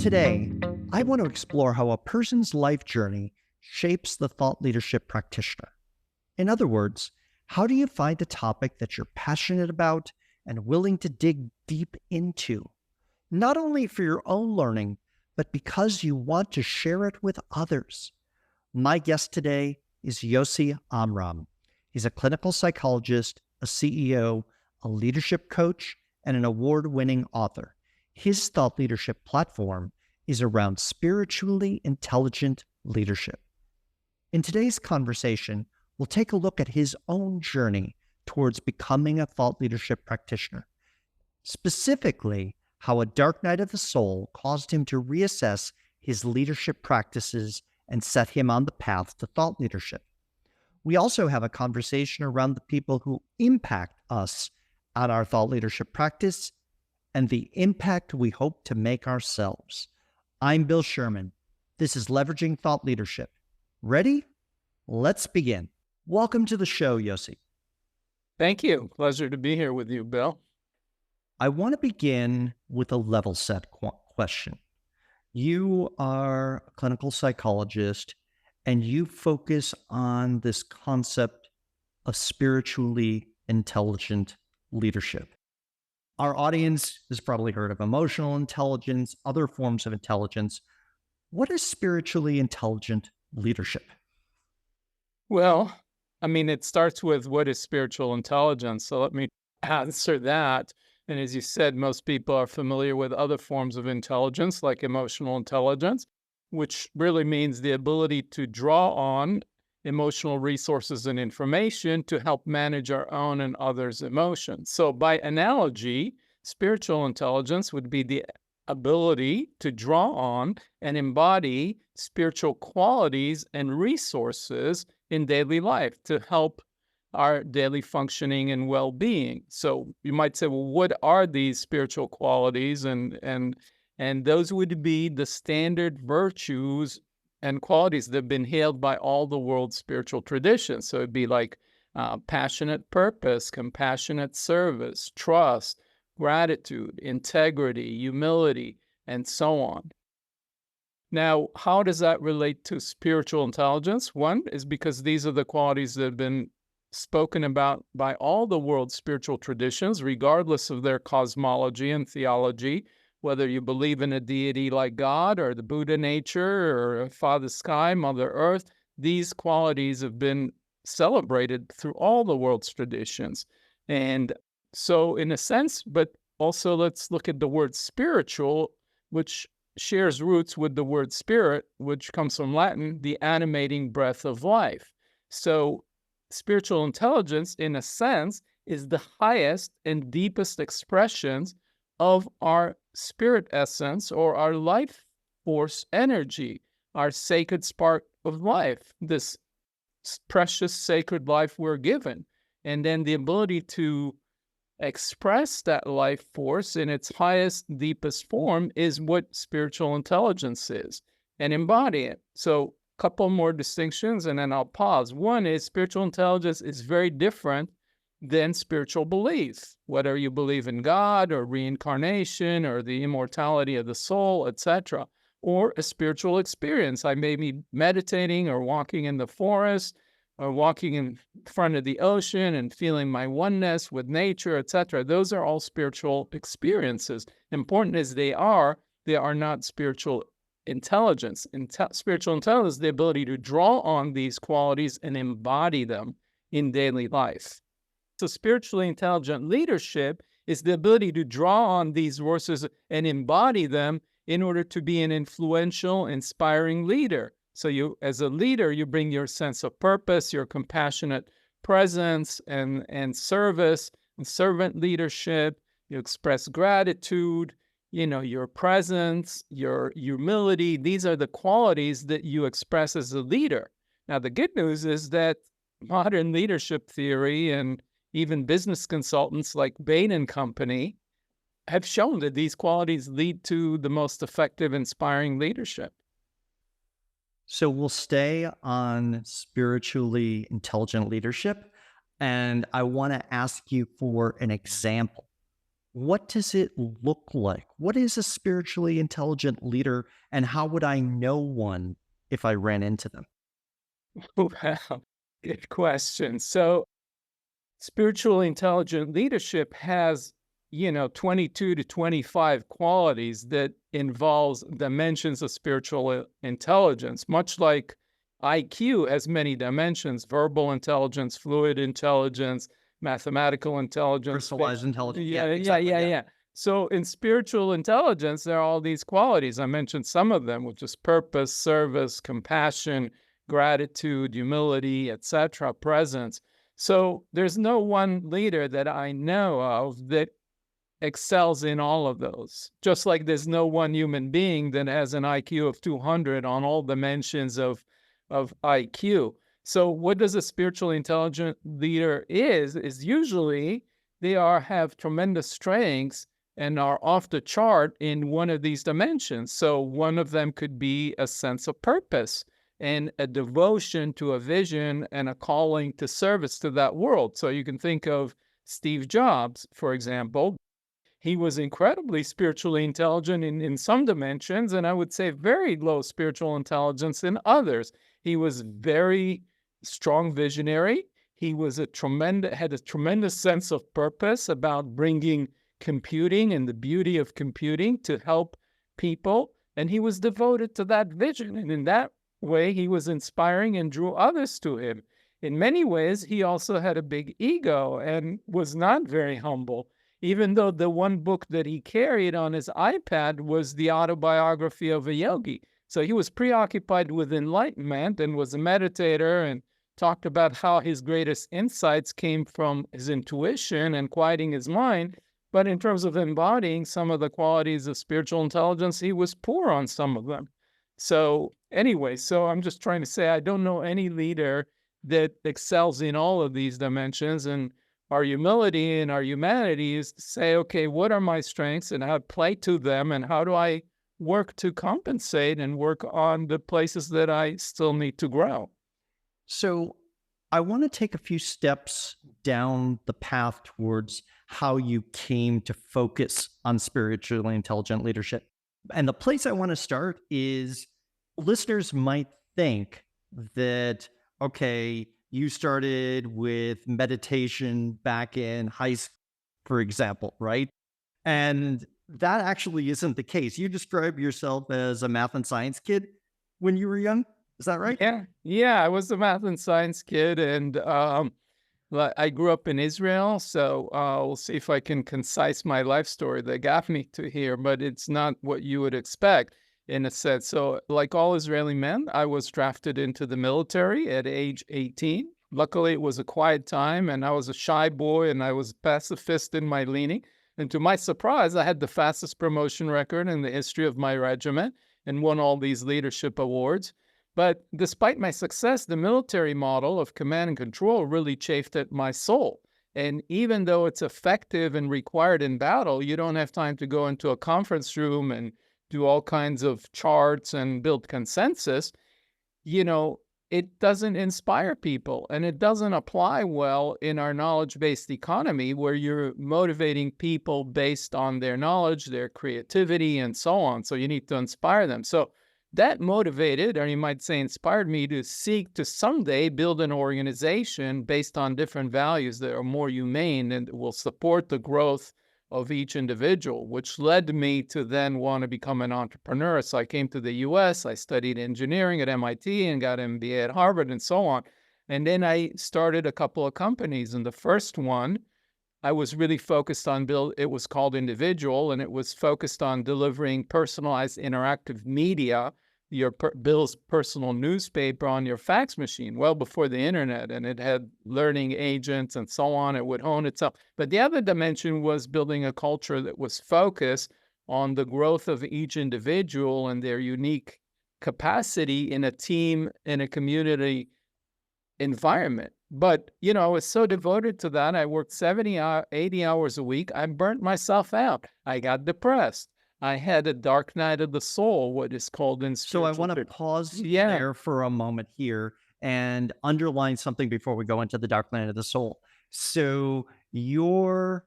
Today, I want to explore how a person's life journey shapes the thought leadership practitioner. In other words, how do you find a topic that you're passionate about and willing to dig deep into, not only for your own learning, but because you want to share it with others? My guest today is Yosi Amram. He's a clinical psychologist, a CEO, a leadership coach, and an award-winning author. His thought leadership platform is around spiritually intelligent leadership. In today's conversation, we'll take a look at his own journey towards becoming a thought leadership practitioner, specifically how a dark night of the soul caused him to reassess his leadership practices and set him on the path to thought leadership. We also have a conversation around the people who impact us on our thought leadership practice and the impact we hope to make ourselves. I'm Bill Sherman. This is Leveraging Thought Leadership. Ready? Let's begin. Welcome to the show, Yosi. Thank you. Pleasure to be here with you, Bill. I want to begin with a level set question. You are a clinical psychologist and you focus on this concept of spiritually intelligent leadership. Our audience has probably heard of emotional intelligence, other forms of intelligence. What is spiritually intelligent leadership? Well, it starts with what is spiritual intelligence. So let me answer that. And as you said, most people are familiar with other forms of intelligence, like emotional intelligence, which really means the ability to draw on emotional resources and information to help manage our own and others' emotions. So by analogy, spiritual intelligence would be the ability to draw on and embody spiritual qualities and resources in daily life to help our daily functioning and well-being. So you might say, well, what are these spiritual qualities? And those would be the standard virtues and qualities that have been hailed by all the world's spiritual traditions. So it'd be like passionate purpose, compassionate service, trust, gratitude, integrity, humility, and so on. Now, how does that relate to spiritual intelligence? One is because these are the qualities that have been spoken about by all the world's spiritual traditions, regardless of their cosmology and theology, whether you believe in a deity like God or the Buddha nature or Father Sky, Mother Earth. These qualities have been celebrated through all the world's traditions. And so in a sense, but also let's look at the word spiritual, which shares roots with the word spirit, which comes from Latin, the animating breath of life. So spiritual intelligence, in a sense, is the highest and deepest expressions of our spirit essence or our life force energy, our sacred spark of life, this precious sacred life we're given. And then the ability to express that life force in its highest, deepest form is what spiritual intelligence is, and embody it. So a couple more distinctions, and then I'll pause. One is spiritual intelligence is very different than spiritual belief, whether you believe in God or reincarnation or the immortality of the soul, etc., or a spiritual experience. I may be meditating or walking in the forest or walking in front of the ocean and feeling my oneness with nature, etc. Those are all spiritual experiences. Important as they are not spiritual intelligence. Spiritual intelligence is the ability to draw on these qualities and embody them in daily life. So spiritually intelligent leadership is the ability to draw on these resources and embody them in order to be an influential, inspiring leader. So you, as a leader, you bring your sense of purpose, your compassionate presence and service and servant leadership. You express gratitude, your presence, your humility. These are the qualities that you express as a leader. Now, the good news is that modern leadership theory and even business consultants like Bain and Company have shown that these qualities lead to the most effective, inspiring leadership. So we'll stay on spiritually intelligent leadership, and I want to ask you for an example. What does it look like? What is a spiritually intelligent leader, and how would I know one if I ran into them? Wow, good question. So, spiritual intelligent leadership has, 22 to 25 qualities that involves dimensions of spiritual intelligence, much like IQ has many dimensions: verbal intelligence, fluid intelligence, mathematical intelligence. Personalized intelligence. Yeah, Yeah, yeah, exactly. yeah, Yeah. yeah. So in spiritual intelligence, there are all these qualities. I mentioned some of them, which is purpose, service, compassion, gratitude, humility, etc., presence. So there's no one leader that I know of that excels in all of those. Just like there's no one human being that has an IQ of 200 on all dimensions of IQ. So what does a spiritually intelligent leader is usually they are have tremendous strengths and are off the chart in one of these dimensions. So one of them could be a sense of purpose and a devotion to a vision and a calling to service to that world. So you can think of Steve Jobs, for example. He was incredibly spiritually intelligent in some dimensions, and I would say very low spiritual intelligence in others. He was very strong visionary. He was had a tremendous sense of purpose about bringing computing and the beauty of computing to help people, and he was devoted to that vision. And in that way, he was inspiring and drew others to him. In many ways, he also had a big ego and was not very humble, even though the one book that he carried on his iPad was the autobiography of a yogi. So he was preoccupied with enlightenment and was a meditator and talked about how his greatest insights came from his intuition and quieting his mind. But in terms of embodying some of the qualities of spiritual intelligence, he was poor on some of them. So, anyway, so I'm just trying to say I don't know any leader that excels in all of these dimensions. And our humility and our humanity is to say, okay, what are my strengths and how to play to them, and how do I work to compensate and work on the places that I still need to grow? So I want to take a few steps down the path towards how you came to focus on spiritually intelligent leadership. And the place I want to start is listeners might think that, okay, you started with meditation back in high school, for example, right? And that actually isn't the case. You describe yourself as a math and science kid when you were young. Is that right? Yeah, yeah, I was a math and science kid, and I grew up in Israel. So we'll see if I can concise my life story that got me to here, but it's not what you would expect in a sense. So, like all Israeli men, I was drafted into the military at age 18. Luckily, it was a quiet time, and I was a shy boy, and I was pacifist in my leaning. And to my surprise, I had the fastest promotion record in the history of my regiment and won all these leadership awards. But despite my success, the military model of command and control really chafed at my soul. And even though it's effective and required in battle, you don't have time to go into a conference room and do all kinds of charts and build consensus. you know, it doesn't inspire people, and it doesn't apply well in our knowledge-based economy where you're motivating people based on their knowledge, their creativity, and so on. So you need to inspire them. So that motivated, or you might say inspired me to seek to someday build an organization based on different values that are more humane and will support the growth of each individual, which led me to then want to become an entrepreneur. So I came to the US, I studied engineering at MIT and got an MBA at Harvard and so on. And then I started a couple of companies. And the first one, I was really focused on it was called Individual, and it was focused on delivering personalized interactive media, Bill's personal newspaper on your fax machine, well before the internet. And it had learning agents and so on. It would hone itself. But the other dimension was building a culture that was focused on the growth of each individual and their unique capacity in a team, in a community environment. But, I was so devoted to that. I worked 80 hours a week. I burnt myself out. I got depressed. I had a dark night of the soul, what is called in So I spiritual. want to pause Yeah. there for a moment here and underline something before we go into the dark night of the soul. So your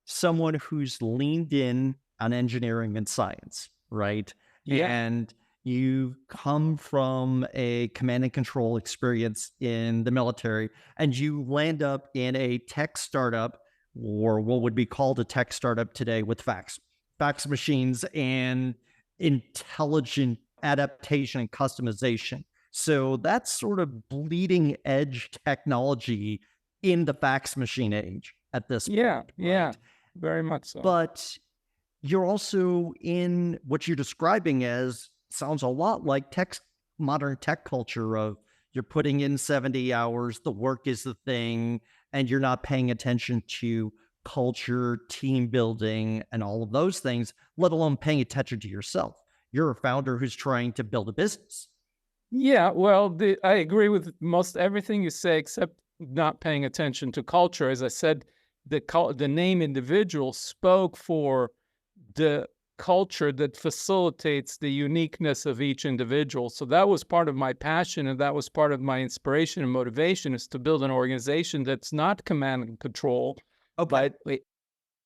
someone who's leaned in on engineering and science, right? Yeah. And you come from a command and control experience in the military, and you land up in a tech startup, or what would be called a tech startup today, with fax machines and intelligent adaptation and customization. So that's sort of bleeding edge technology in the fax machine age at this Yeah. point, Yeah. right? Very much so. But you're also in what you're describing as sounds a lot like modern tech culture of you're putting in 70 hours, the work is the thing, and you're not paying attention to culture, team building, and all of those things, let alone paying attention to yourself. You're a founder who's trying to build a business. Yeah, well, I agree with most everything you say, except not paying attention to culture. As I said, the name individual spoke for the culture that facilitates the uniqueness of each individual. So that was part of my passion, and that was part of my inspiration and motivation, is to build an organization that's not command and control, Okay.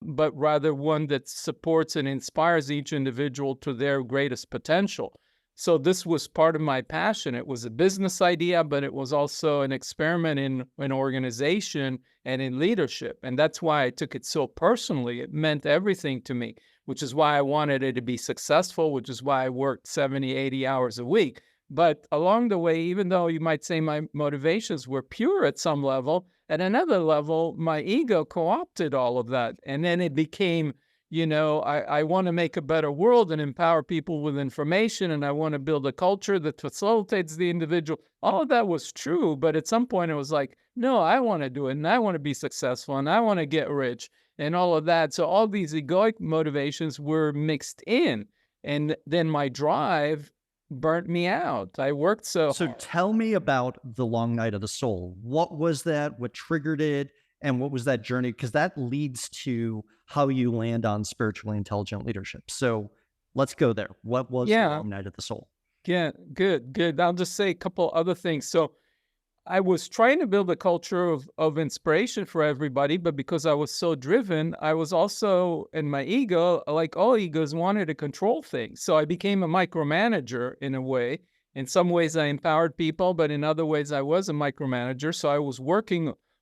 but rather one that supports and inspires each individual to their greatest potential. So this was part of my passion. It was a business idea, but it was also an experiment in an organization and in leadership. And that's why I took it so personally. It meant everything to me, which is why I wanted it to be successful, which is why I worked 70, 80 hours a week. But along the way, even though you might say my motivations were pure at some level, at another level, my ego co-opted all of that. And then it became, I want to make a better world and empower people with information. And I want to build a culture that facilitates the individual. All of that was true. But at some point, it was like, no, I want to do it. And I want to be successful. And I want to get rich and all of that. So all these egoic motivations were mixed in. And then my drive burnt me out. I worked so So hard. tell me about the long night of the soul. What was that? What triggered it? And what was that journey? Because that leads to how you land on spiritually intelligent leadership. So let's go there. What was the Yeah. long night of the soul? Yeah. Good. Good. I'll just say a couple other things. So I was trying to build a culture of inspiration for everybody, but because I was so driven, I was also, in my ego, like all egos, wanted to control things. So I became a micromanager in a way. In some ways, I empowered people, but in other ways, I was a micromanager. So I was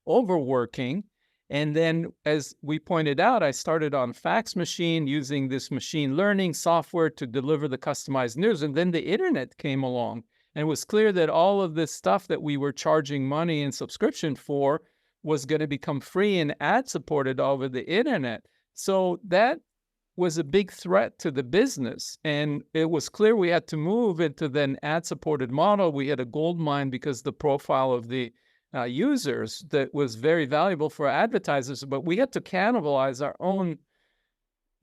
overworking. And then, as we pointed out, I started on fax machine using this machine learning software to deliver the customized news. And then the internet came along. And it was clear that all of this stuff that we were charging money and subscription for was going to become free and ad supported over the internet. So that was a big threat to the business. And it was clear we had to move into an ad supported model. We had a gold mine because the profile of the users that was very valuable for advertisers, but we had to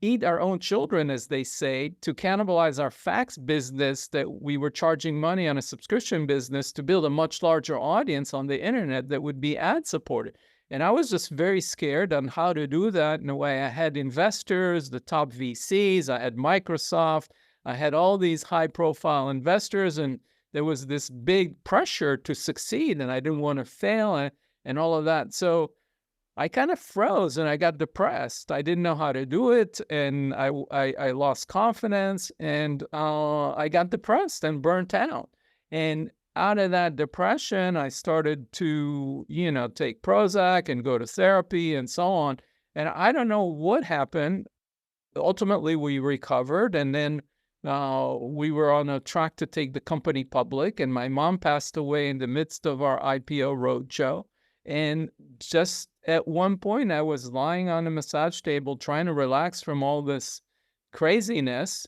eat our own children, as they say, to cannibalize our fax business that we were charging money on a subscription business to build a much larger audience on the internet that would be ad supported. And I was just very scared on how to do that in a way. I had investors, the top VCs, I had Microsoft, I had all these high profile investors, and there was this big pressure to succeed, and I didn't want to fail and all of that. So I kind of froze and I got depressed. I didn't know how to do it, and I lost confidence, and I got depressed and burnt out. And out of that depression, I started to, take Prozac and go to therapy and so on. And I don't know what happened. Ultimately, we recovered, and then we were on a track to take the company public. And my mom passed away in the midst of our IPO roadshow. And just at one point, I was lying on a massage table trying to relax from all this craziness.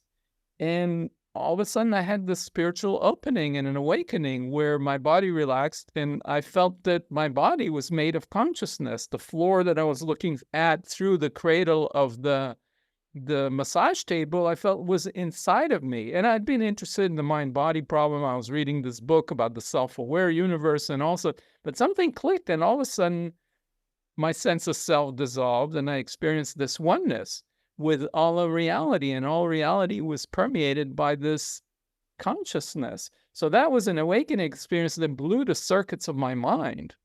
And all of a sudden, I had this spiritual opening and an awakening where my body relaxed. And I felt that my body was made of consciousness. The floor that I was looking at through the cradle of the massage table, I felt was inside of me. And I'd been interested in the mind-body problem. I was reading this book about the self-aware universe and also, but something clicked, and all of a sudden my sense of self dissolved, and I experienced this oneness with all of reality, and all reality was permeated by this consciousness. So that was an awakening experience that blew the circuits of my mind.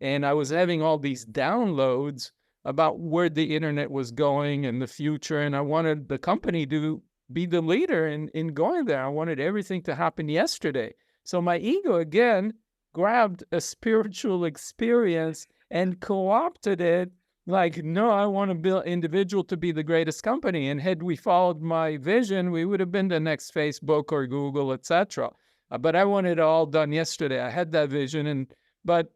And I was having all these downloads about where the internet was going in the future. And I wanted the company to be the leader in going there. I wanted everything to happen yesterday. So my ego again grabbed a spiritual experience and co-opted it. Like, no, I want to build individual to be the greatest company. And had we followed my vision, we would have been the next Facebook or Google, etc. But I wanted it all done yesterday. I had that vision, but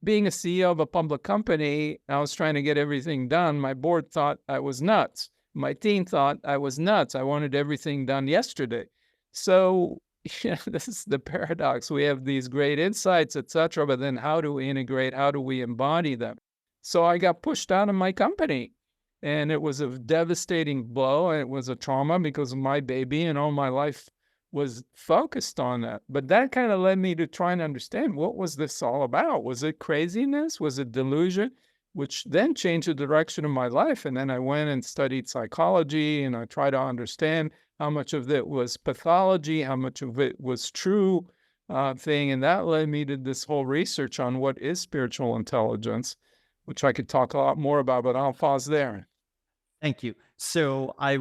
being a CEO of a public company, I was trying to get everything done. My board thought I was nuts. My team thought I was nuts. I wanted everything done yesterday. So, this is the paradox. We have these great insights, etc., but then how do we integrate? How do we embody them? So I got pushed out of my company, and it was a devastating blow. And it was a trauma because my baby and all my life was focused on that. But that kind of led me to try and understand, what was this all about? Was it craziness? Was it delusion? Which then changed the direction of my life. And then I went and studied psychology, and I tried to understand how much of it was pathology, how much of it was true thing. And that led me to this whole research on what is spiritual intelligence, which I could talk a lot more about, but I'll pause there. Thank you. So I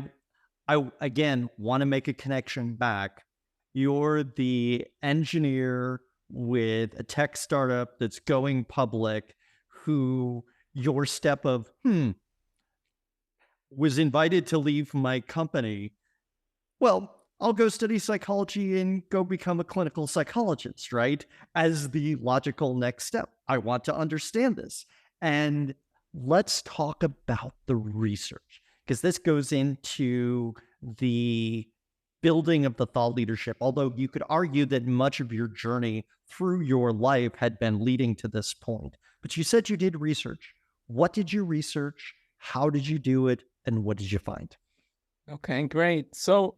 again want to make a connection back. You're the engineer with a tech startup that's going public, who your step of was invited to leave my company. Well, I'll go study psychology and go become a clinical psychologist, right? As the logical next step. I want to understand this. And let's talk about the research, because this goes into the building of the thought leadership. Although you could argue that much of your journey through your life had been leading to this point. But you said you did research. What did you research? How did you do it? And what did you find? Okay, great. So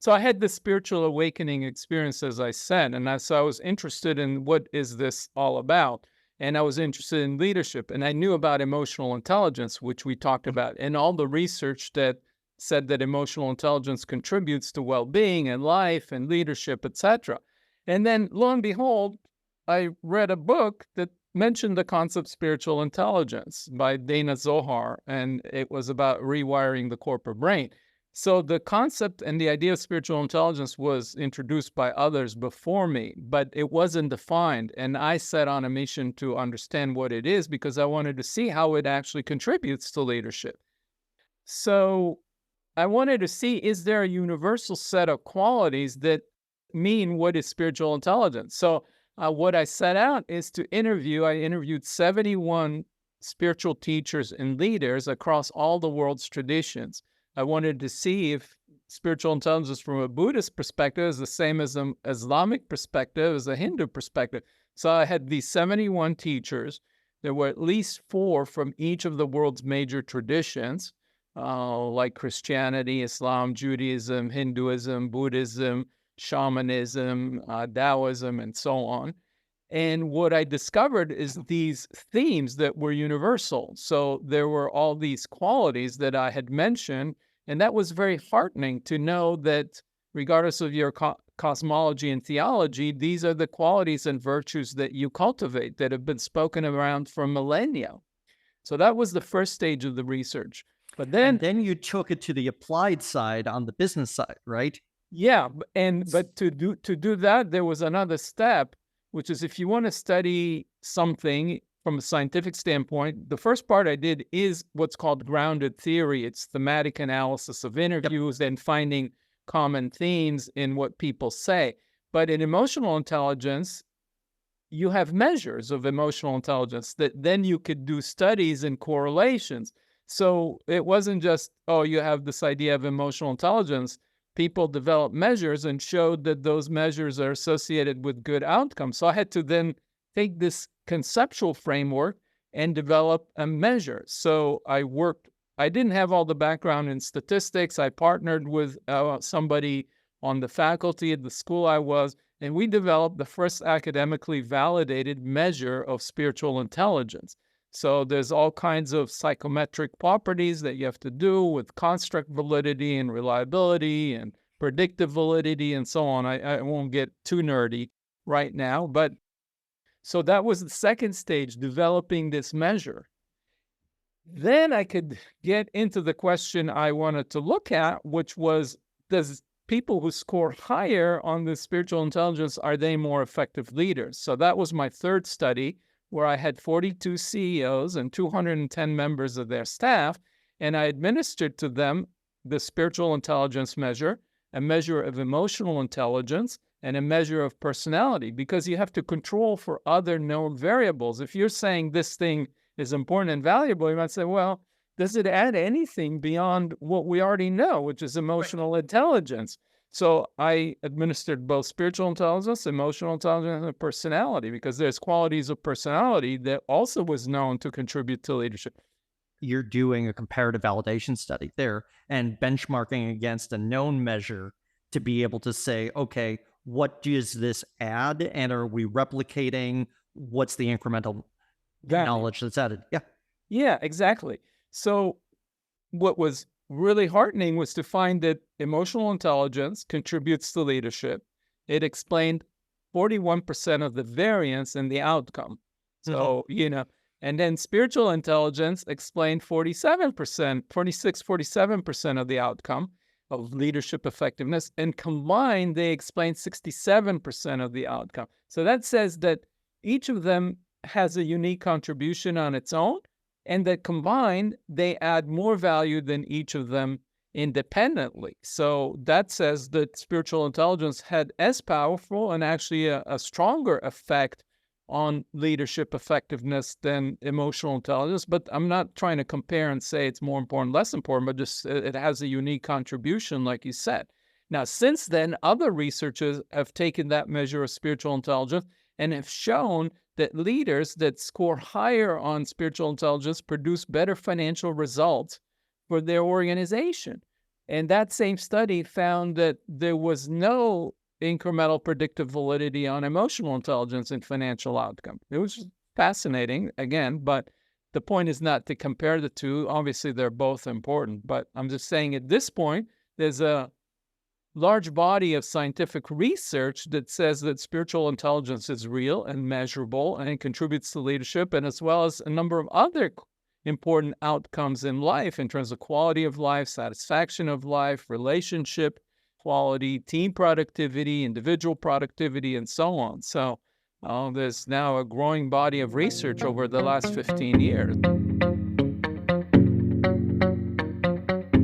I had this spiritual awakening experience, as I said, and so I was interested in what is this all about. And I was interested in leadership, and I knew about emotional intelligence, which we talked about, and all the research that said that emotional intelligence contributes to well-being and life and leadership, etc. And then, lo and behold, I read a book that mentioned the concept spiritual intelligence by Dana Zohar, and it was about rewiring the corporate brain. So the concept and the idea of spiritual intelligence was introduced by others before me, but it wasn't defined. And I set on a mission to understand what it is, because I wanted to see how it actually contributes to leadership. So I wanted to see, is there a universal set of qualities that mean what is spiritual intelligence? So what I set out is to I interviewed 71 spiritual teachers and leaders across all the world's traditions. I wanted to see if spiritual intelligence from a Buddhist perspective is the same as an Islamic perspective, as a Hindu perspective. So I had these 71 teachers. There were at least 4 from each of the world's major traditions, like Christianity, Islam, Judaism, Hinduism, Buddhism, shamanism, Taoism, and so on. And what I discovered is these themes that were universal. So there were all these qualities that I had mentioned, and that was very heartening to know that regardless of your cosmology and theology, these are the qualities and virtues that you cultivate that have been spoken around for millennia. So that was the first stage of the research. But And then you took it to the applied side on the business side, right? yeah, but to do that, there was another step, which is if you want to study something from a scientific standpoint, the first part I did is what's called grounded theory. It's thematic analysis of interviews and finding common themes in what people say. But in emotional intelligence, you have measures of emotional intelligence that then you could do studies and correlations. So it wasn't just, oh, you have this idea of emotional intelligence. People developed measures and showed that those measures are associated with good outcomes. So I had to then take this conceptual framework and develop a measure. So I didn't have all the background in statistics. I partnered with somebody on the faculty at the school I was, and we developed the first academically validated measure of spiritual intelligence. So there's all kinds of psychometric properties that you have to do with construct validity and reliability and predictive validity and so on. I won't get too nerdy right now, but so that was the second stage, developing this measure. Then I could get into the question I wanted to look at, which was, does people who score higher on the spiritual intelligence, are they more effective leaders? So that was my third study, where I had 42 CEOs and 210 members of their staff, and I administered to them the spiritual intelligence measure, a measure of emotional intelligence, and a measure of personality, because you have to control for other known variables. If you're saying this thing is important and valuable, you might say, well, does it add anything beyond what we already know, which is emotional intelligence? So I administered both spiritual intelligence, emotional intelligence, and personality, because there's qualities of personality that also was known to contribute to leadership. You're doing a comparative validation study there and benchmarking against a known measure to be able to say, okay, what does this add? And are we replicating what's the incremental knowledge that's added? Yeah. Yeah, exactly. So what was really heartening was to find that emotional intelligence contributes to leadership. It explained 41% of the variance in the outcome. So, and then spiritual intelligence explained 47%, 46, 47% of the outcome of leadership effectiveness. And combined, they explained 67% of the outcome. So that says that each of them has a unique contribution on its own, and that combined, they add more value than each of them independently. So that says that spiritual intelligence had as powerful and actually a stronger effect on leadership effectiveness than emotional intelligence. But I'm not trying to compare and say it's more important, less important, but just it has a unique contribution, like you said. Now, since then, other researchers have taken that measure of spiritual intelligence and have shown that leaders that score higher on spiritual intelligence produce better financial results for their organization. And that same study found that there was no incremental predictive validity on emotional intelligence and financial outcome. It was fascinating, again, but the point is not to compare the two. Obviously, they're both important, but I'm just saying at this point, there's a large body of scientific research that says that spiritual intelligence is real and measurable and contributes to leadership, and as well as a number of other important outcomes in life in terms of quality of life, satisfaction of life, relationship quality, team productivity, individual productivity, and so on. So there's now a growing body of research over the last 15 years.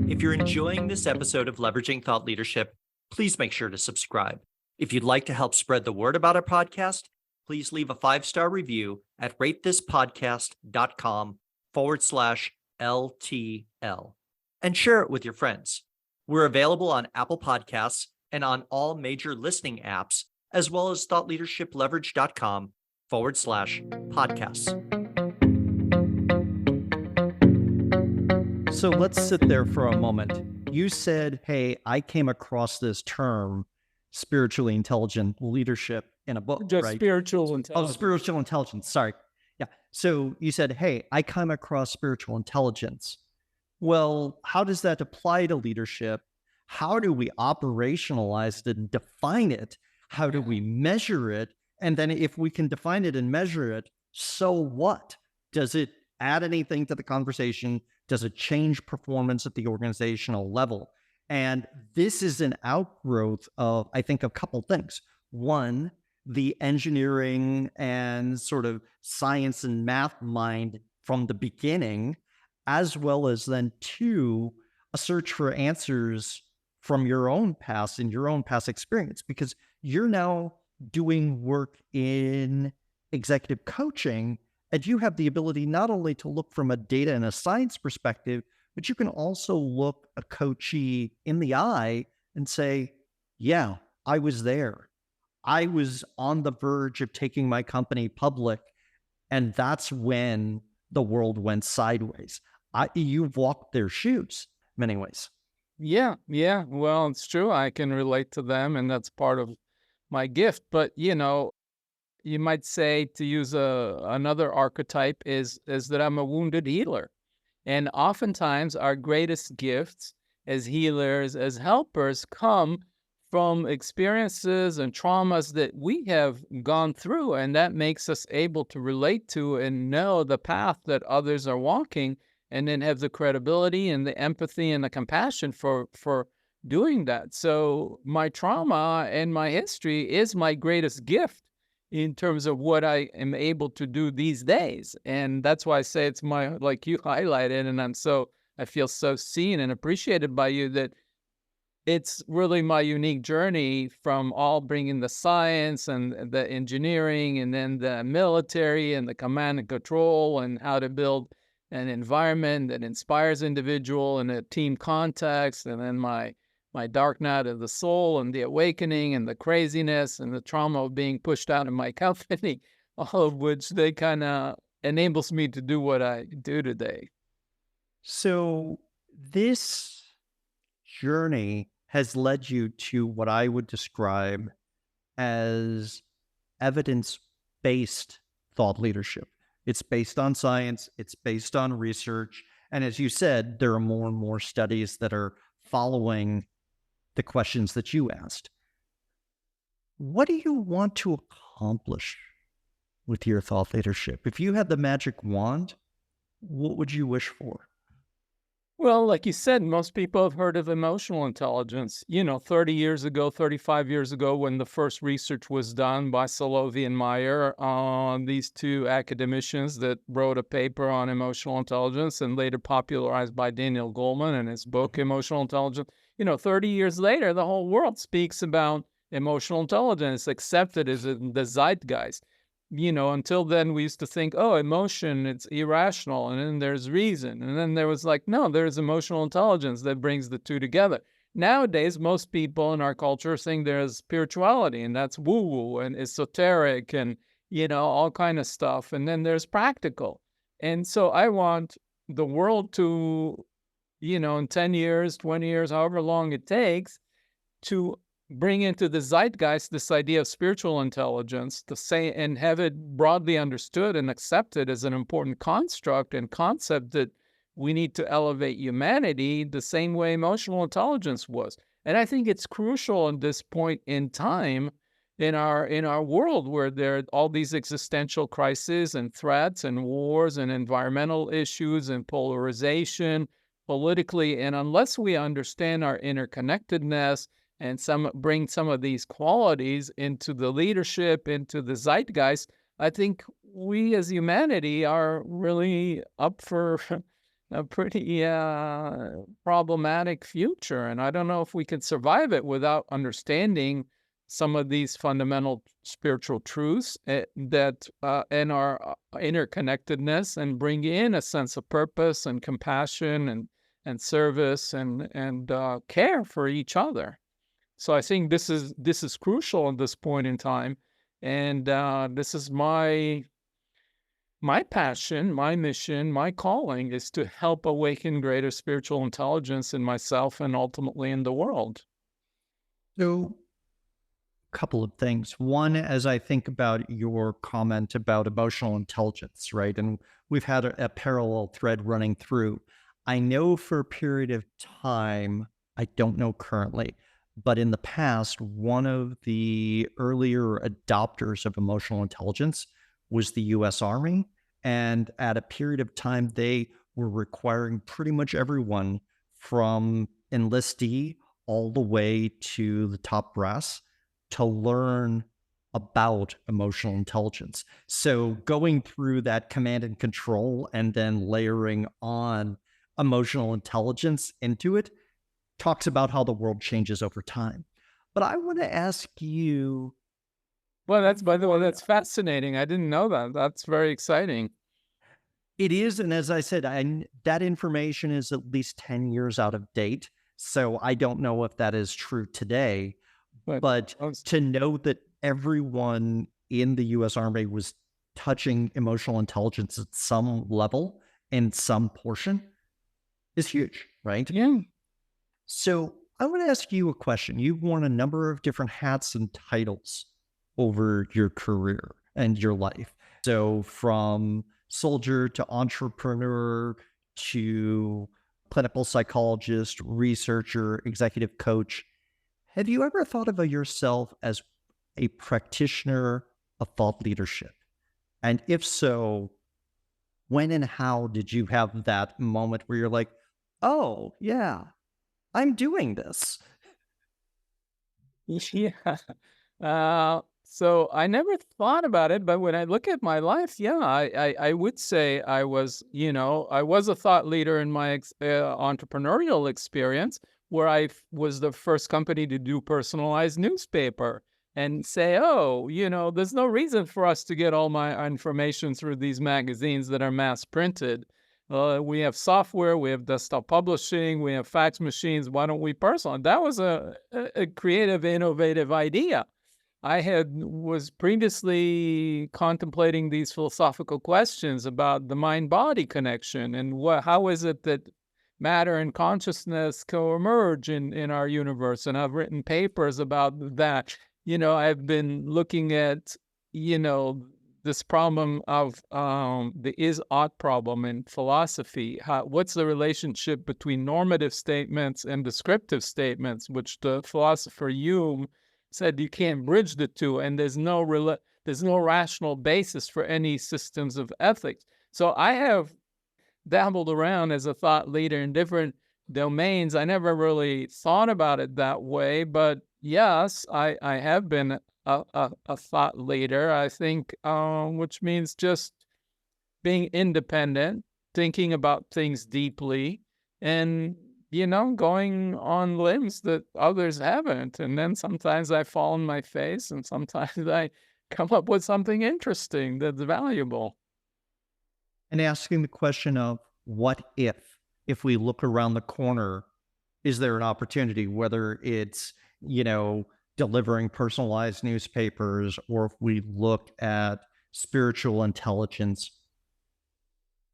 If you're enjoying this episode of Leveraging Thought Leadership, please make sure to subscribe. If you'd like to help spread the word about our podcast, please leave a 5-star review at ratethispodcast.com/LTL and share it with your friends. We're available on Apple Podcasts and on all major listening apps, as well as thoughtleadershipleverage.com/podcasts. So let's sit there for a moment. You said, hey, I came across this term, spiritually intelligent leadership, in a book, Just right? spiritual intelligence. Oh, spiritual intelligence. Sorry. Yeah. So you said, hey, I come across spiritual intelligence. Well, how does that apply to leadership? How do we operationalize it and define it? How do we measure it? And then if we can define it and measure it, so what? Does it add anything to the conversation? Does it change performance at the organizational level? And this is an outgrowth of, I think, a couple things. One, the engineering and sort of science and math mind from the beginning, as well as then two, a search for answers from your own past and your own past experience, because you're now doing work in executive coaching, and you have the ability not only to look from a data and a science perspective, but you can also look a coachee in the eye and say, yeah, I was there. I was on the verge of taking my company public, and that's when the world went sideways. You've walked their shoes in many ways. Yeah. Well, it's true. I can relate to them, and that's part of my gift. But, you might say, to use another archetype, is that I'm a wounded healer. And oftentimes our greatest gifts as healers, as helpers, come from experiences and traumas that we have gone through. And that makes us able to relate to and know the path that others are walking and then have the credibility and the empathy and the compassion for doing that. So my trauma and my history is my greatest gift in terms of what I am able to do these days. And that's why I say it's my, like you highlighted, and I feel so seen and appreciated by you, that it's really my unique journey from all bringing the science and the engineering and then the military and the command and control and how to build an environment that inspires individual in a team context, and then my dark night of the soul and the awakening and the craziness and the trauma of being pushed out of my company, all of which they kind of enables me to do what I do today. So, this journey has led you to what I would describe as evidence based thought leadership. It's based on science, it's based on research. And as you said, there are more and more studies that are following the questions that you asked. What do you want to accomplish with your thought leadership? If you had the magic wand, what would you wish for? Well, like you said, most people have heard of emotional intelligence. 30 years ago, 35 years ago, when the first research was done by Salovey and Meyer, these two academicians that wrote a paper on emotional intelligence and later popularized by Daniel Goleman in his book, Emotional Intelligence. 30 years later, the whole world speaks about emotional intelligence, accepted as in the zeitgeist. Until then we used to think, oh, emotion, it's irrational, and then there's reason. And then there was like, no, there's emotional intelligence that brings the two together. Nowadays, most people in our culture think there's spirituality, and that's woo-woo and esoteric and, all kind of stuff. And then there's practical. And so I want the world to, in 10 years, 20 years, however long it takes, to bring into the zeitgeist this idea of spiritual intelligence, to say and have it broadly understood and accepted as an important construct and concept that we need to elevate humanity the same way emotional intelligence was. And I think it's crucial at this point in time in our world, where there are all these existential crises and threats and wars and environmental issues and polarization politically. And unless we understand our interconnectedness and bring some of these qualities into the leadership, into the zeitgeist, I think we as humanity are really up for a pretty problematic future. And I don't know if we can survive it without understanding some of these fundamental spiritual truths that and our interconnectedness, and bring in a sense of purpose and compassion and service and care for each other. So I think this is crucial at this point in time, and this is my passion, my mission, my calling is to help awaken greater spiritual intelligence in myself and ultimately in the world. So, a couple of things. One, as I think about your comment about emotional intelligence, right? And we've had a parallel thread running through. I know for a period of time, I don't know currently, but in the past, one of the earlier adopters of emotional intelligence was the US Army. And at a period of time, they were requiring pretty much everyone from enlistee all the way to the top brass to learn about emotional intelligence. So going through that command and control and then layering on emotional intelligence into it talks about how the world changes over time. But I want to ask you, Well, that's, by the way, that's fascinating. I didn't know that. That's very exciting. it is, and as I said, that information is at least 10 years out of date. So I don't know if that is true today, But but I was- to know that everyone in the US Army was touching emotional intelligence at some level in some portion is huge, right? yeah, So I want to ask you a question. You've worn a number of different hats and titles over your career and your life. So from soldier to entrepreneur to clinical psychologist, researcher, executive coach. Have you ever thought of yourself as a practitioner of thought leadership? And if so, When and how did you have that moment where you're like, oh, yeah, I'm doing this? Yeah. So I never thought about it, but when I look at my life, yeah, I would say I was, I was a thought leader in my entrepreneurial experience, where was the first company to do personalized newspaper and say, oh, there's no reason for us to get all my information through these magazines that are mass printed. We have software, we have desktop publishing, we have fax machines. Why don't we personalize? That was a creative, innovative idea. I had was previously contemplating these philosophical questions about the mind-body connection and how is it that matter and consciousness co-emerge in our universe. And I've written papers about that. I've been looking at, you know, this problem of the is-ought problem in philosophy. What's the relationship between normative statements and descriptive statements, which the philosopher Hume said you can't bridge the two, and there's no rational basis for any systems of ethics. So I have dabbled around as a thought leader in different domains. I never really thought about it that way, but yes, I have been a thought leader, I think, which means just being independent, thinking about things deeply, and, going on limbs that others haven't. And then sometimes I fall on my face, and sometimes I come up with something interesting that's valuable. And asking the question of what if we look around the corner, is there an opportunity, whether it's, you know, delivering personalized newspapers, or if we look at spiritual intelligence,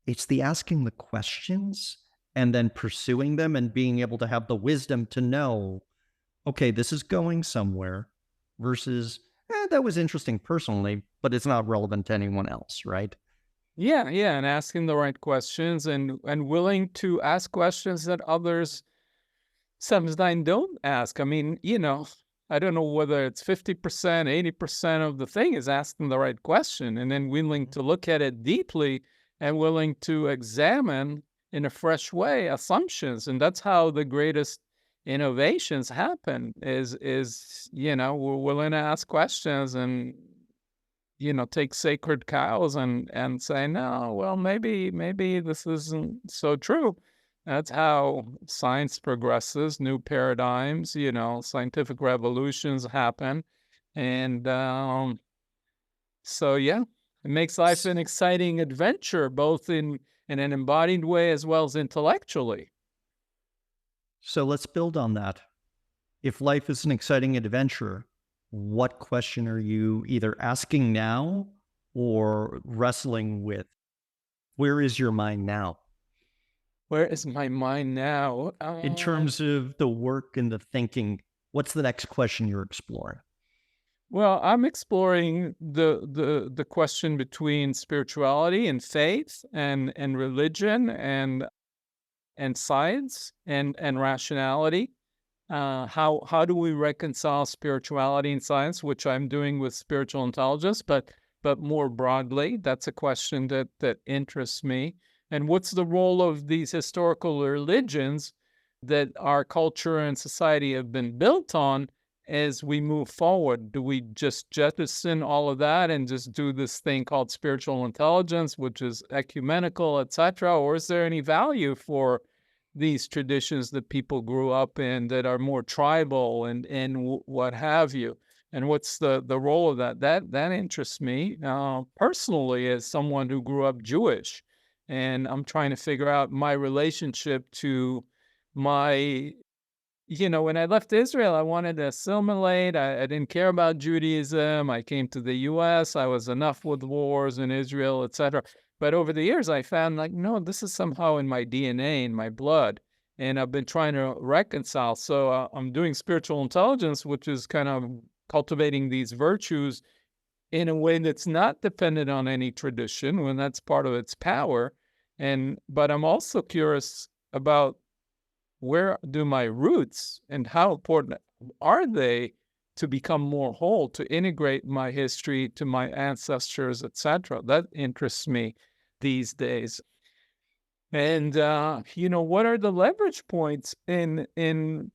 it's the asking the questions and then pursuing them and being able to have the wisdom to know, okay, this is going somewhere versus, that was interesting personally, but it's not relevant to anyone else, right? Yeah, yeah, and asking the right questions and willing to ask questions that others sometimes don't ask. I mean, I don't know whether it's 50%, 80% of the thing is asking the right question and then willing to look at it deeply and willing to examine in a fresh way assumptions. And that's how the greatest innovations happen we're willing to ask questions and take sacred cows and say, no, well, maybe this isn't so true. That's how science progresses, new paradigms, scientific revolutions happen. And so, yeah, it makes life an exciting adventure, both in an embodied way as well as intellectually. So let's build on that. If life is an exciting adventure, what question are you either asking now or wrestling with? Where is your mind now Where is my mind now? in terms of the work and the thinking? What's the next question you're exploring? Well, I'm exploring the question between spirituality and faith and religion and science and rationality. How do we reconcile spirituality and science, which I'm doing with spiritual intelligence, but more broadly, that's a question that interests me. And what's the role of these historical religions that our culture and society have been built on as we move forward? Do we just jettison all of that and just do this thing called spiritual intelligence, which is ecumenical, etc., or is there any value for these traditions that people grew up in that are more tribal and what have you? And what's the role of that? That interests me personally as someone who grew up Jewish, and I'm trying to figure out my relationship to my. When I left Israel, I wanted to assimilate. I didn't care about Judaism. I came to the U.S. I was enough with wars in Israel, etc. But over the years, I found like, no, this is somehow in my DNA, in my blood. And I've been trying to reconcile. So I'm doing spiritual intelligence, which is kind of cultivating these virtues in a way that's not dependent on any tradition, when that's part of its power. But I'm also curious about where do my roots and how important are they to become more whole, to integrate my history to my ancestors, etc. That interests me. these days. And what are the leverage points in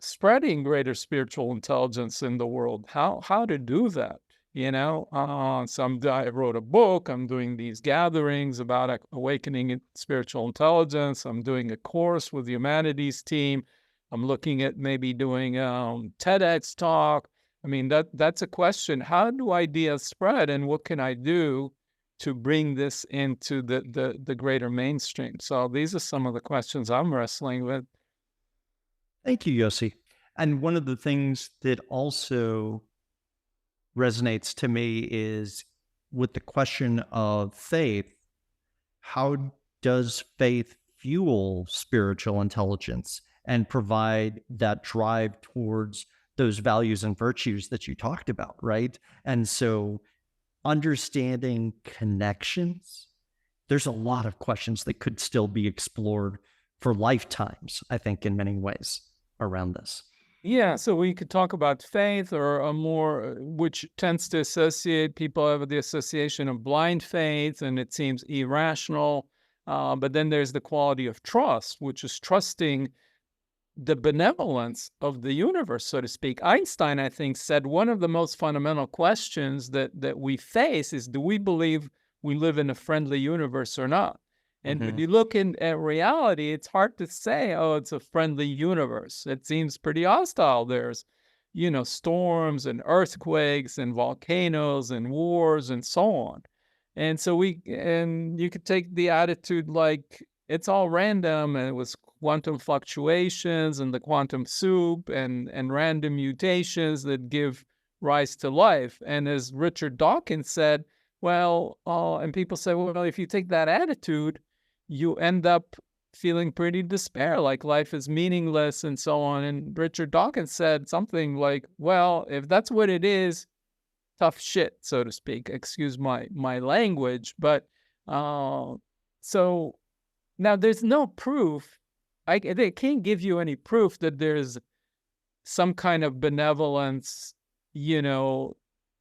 spreading greater spiritual intelligence in the world? How to do that? I wrote a book. I'm doing these gatherings about awakening spiritual intelligence. I'm doing a course with the humanities team. I'm looking at maybe doing TEDx talk. I mean, that's a question. How do ideas spread, and what can I do to bring this into the greater mainstream? So these are some of the questions I'm wrestling with. Thank you, Yosi. And one of the things that also resonates to me is with the question of faith. How does faith fuel spiritual intelligence and provide that drive towards those values and virtues that you talked about, right? And so understanding connections, there's a lot of questions that could still be explored for lifetimes, I think, in many ways around this. Yeah, so we could talk about faith, or a more, which tends to associate, people have the association of blind faith, and it seems irrational. But then there's the quality of trust, which is trusting the benevolence of the universe, so to speak. Einstein, I think, said one of the most fundamental questions that we face is, do we believe we live in a friendly universe or not? And when you look at reality, it's hard to say, oh, it's a friendly universe. It seems pretty hostile. There's, storms and earthquakes and volcanoes and wars and so on. And so you could take the attitude like it's all random, and it was quantum fluctuations and the quantum soup and random mutations that give rise to life. And as Richard Dawkins said, and people say, well, if you take that attitude, you end up feeling pretty despair, like life is meaningless and so on. And Richard Dawkins said something like, well, if that's what it is, tough shit, so to speak. Excuse my language. But so now there's no proof. They can't give you any proof that there's some kind of benevolence, to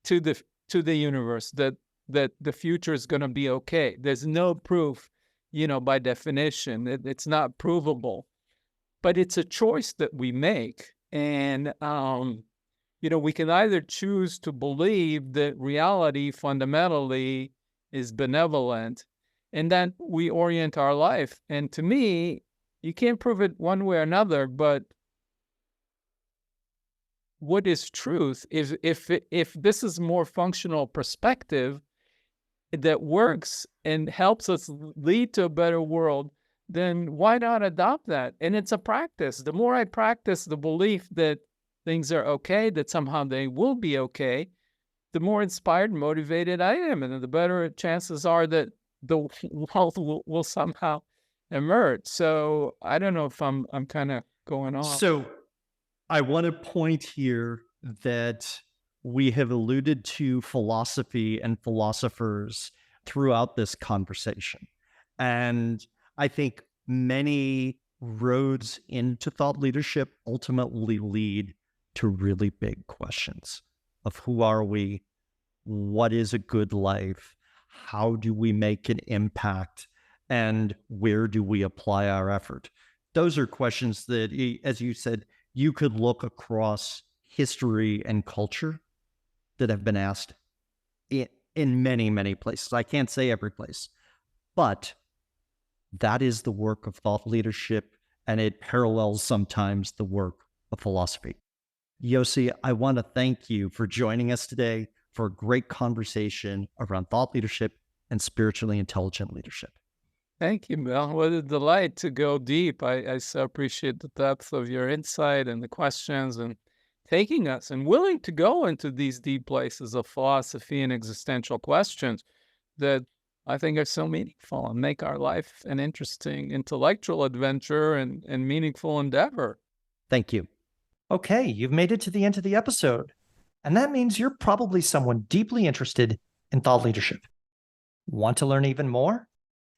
the universe, that the future is going to be okay. There's no proof, by definition. It's not provable, but it's a choice that we make. And, we can either choose to believe that reality fundamentally is benevolent, and then we orient our life. And to me, you can't prove it one way or another, but what is truth? If this is more functional perspective that works and helps us lead to a better world, then why not adopt that? And it's a practice. The more I practice the belief that things are okay, that somehow they will be okay, the more inspired and motivated I am, and the better chances are that the world will somehow emerge. So I don't know if I'm kind of going off. So I want to point here that we have alluded to philosophy and philosophers throughout this conversation. And I think many roads into thought leadership ultimately lead to really big questions of who are we? What is a good life? How do we make an impact? And where do we apply our effort? Those are questions that, as you said, you could look across history and culture that have been asked in many, many places. I can't say every place, but that is the work of thought leadership, and it parallels sometimes the work of philosophy. Yosi, I want to thank you for joining us today for a great conversation around thought leadership and spiritually intelligent leadership. Thank you, Bill. What a delight to go deep. I so appreciate the depth of your insight and the questions, and taking us and willing to go into these deep places of philosophy and existential questions that I think are so meaningful and make our life an interesting intellectual adventure and meaningful endeavor. Thank you. Okay, you've made it to the end of the episode, and that means you're probably someone deeply interested in thought leadership. Want to learn even more?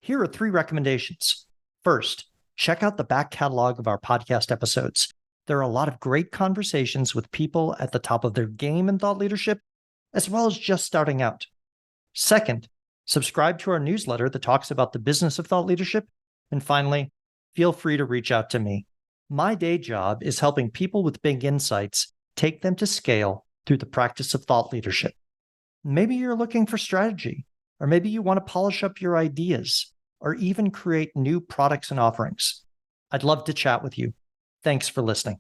Here are 3 recommendations. First, check out the back catalog of our podcast episodes. There are a lot of great conversations with people at the top of their game in thought leadership, as well as just starting out. Second, Subscribe to our newsletter that talks about the business of thought leadership. And finally, feel free to reach out to me. My day job is helping people with big insights take them to scale through the practice of thought leadership. Maybe you're looking for strategy, or maybe you want to polish up your ideas, or even create new products and offerings. I'd love to chat with you. Thanks for listening.